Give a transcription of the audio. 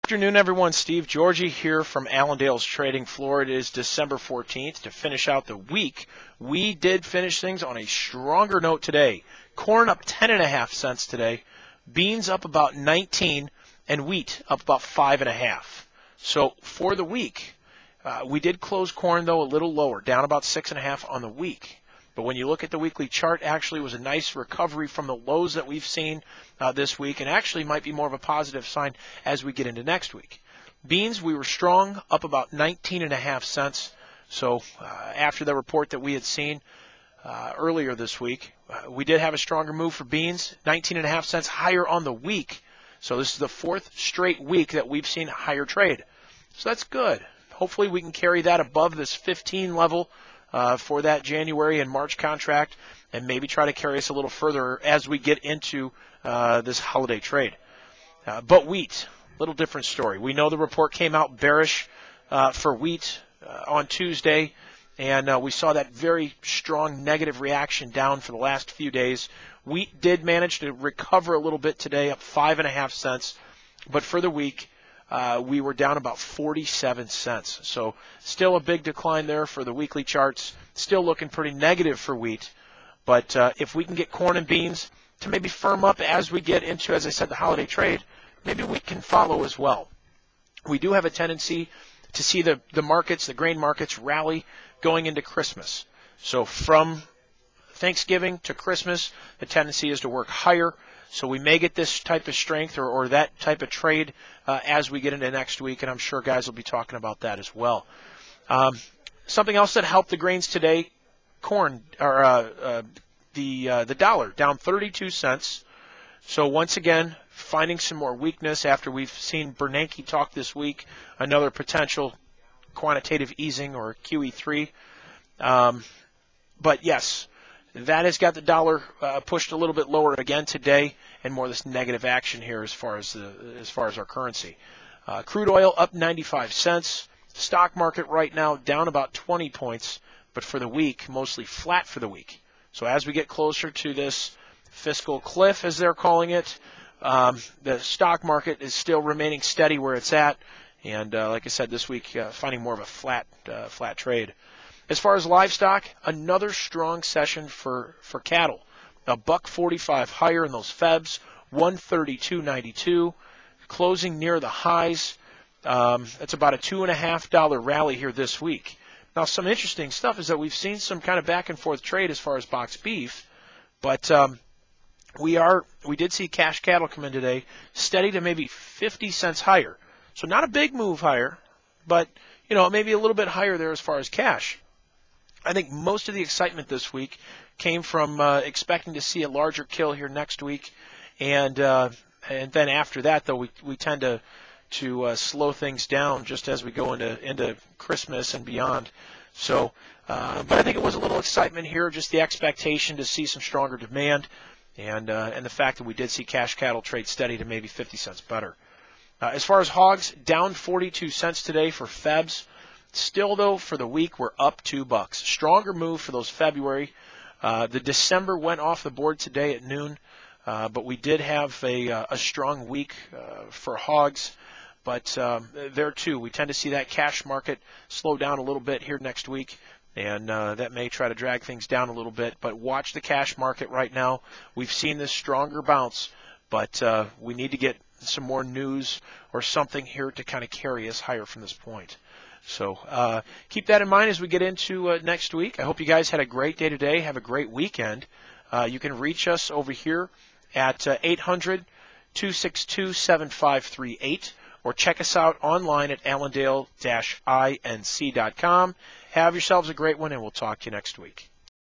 Afternoon, everyone. Steve Georgie here from Allendale's Trading Floor. It is December 14th to finish out the week. We did finish things on a stronger note today. Corn up 10.5 cents today, beans up about 19, and wheat up about 5.5. So for the week, we did close corn, though, a little lower, down about 6.5 on the week. But when you look at the weekly chart, actually was a nice recovery from the lows that we've seen this week, and actually might be more of a positive sign as we get into next week. Beans, we were strong, up about 19.5 cents. So after the report that we had seen earlier this week, we did have a stronger move for beans, 19.5 cents higher on the week. So this is the fourth straight week that we've seen higher trade. So that's good. Hopefully we can carry that above this 15 level for that January and March contract, and maybe try to carry us a little further as we get into this holiday trade. But wheat, little different story. We know the report came out bearish for wheat on Tuesday, and we saw that very strong negative reaction down for the last few days. Wheat did manage to recover a little bit today, up 5.5 cents, but for the week, we were down about 47 cents. So still a big decline there for the weekly charts. Still looking pretty negative for wheat. But if we can get corn and beans to maybe firm up as we get into, as I said, the holiday trade, maybe wheat can follow as well. We do have a tendency to see the markets, the grain markets, rally going into Christmas. So from Thanksgiving to Christmas, the tendency is to work higher. So we may get this type of strength or that type of trade as we get into next week, and I'm sure guys will be talking about that as well. Something else that helped the grains today, corn, or the dollar, down 32 cents. So once again, finding some more weakness after we've seen Bernanke talk this week, another potential quantitative easing or QE3. But yes, that has got the dollar pushed a little bit lower again today, and more of this negative action here as far as our currency. Crude oil up 95 cents. Stock market right now down about 20 points, but for the week, mostly flat for the week. So as we get closer to this fiscal cliff, as they're calling it, the stock market is still remaining steady where it's at, and like I said, this week finding more of a flat trade. As far as livestock, another strong session for cattle. $1.45 higher in those Febs, 132.92, closing near the highs. That's about a $2.50 rally here this week. Now, some interesting stuff is that we've seen some kind of back and forth trade as far as boxed beef, but we did see cash cattle come in today, steady to maybe 50 cents higher. So not a big move higher, but maybe a little bit higher there as far as cash. I think most of the excitement this week came from expecting to see a larger kill here next week, and then after that, though, we tend to slow things down just as we go into Christmas and beyond. So, but I think it was a little excitement here, just the expectation to see some stronger demand, and the fact that we did see cash cattle trade steady to maybe 50 cents better. As far as hogs, down 42 cents today for Febs. Still, though, for the week, we're up $2. Stronger move for those February. The December went off the board today at noon, but we did have a strong week for hogs. But there, too, we tend to see that cash market slow down a little bit here next week, and that may try to drag things down a little bit. But watch the cash market right now. We've seen this stronger bounce, but we need to get some more news or something here to kind of carry us higher from this point. So keep that in mind as we get into next week. I hope you guys had a great day today. Have a great weekend. You can reach us over here at 800-262-7538, or check us out online at allendale-inc.com. Have yourselves a great one, and we'll talk to you next week.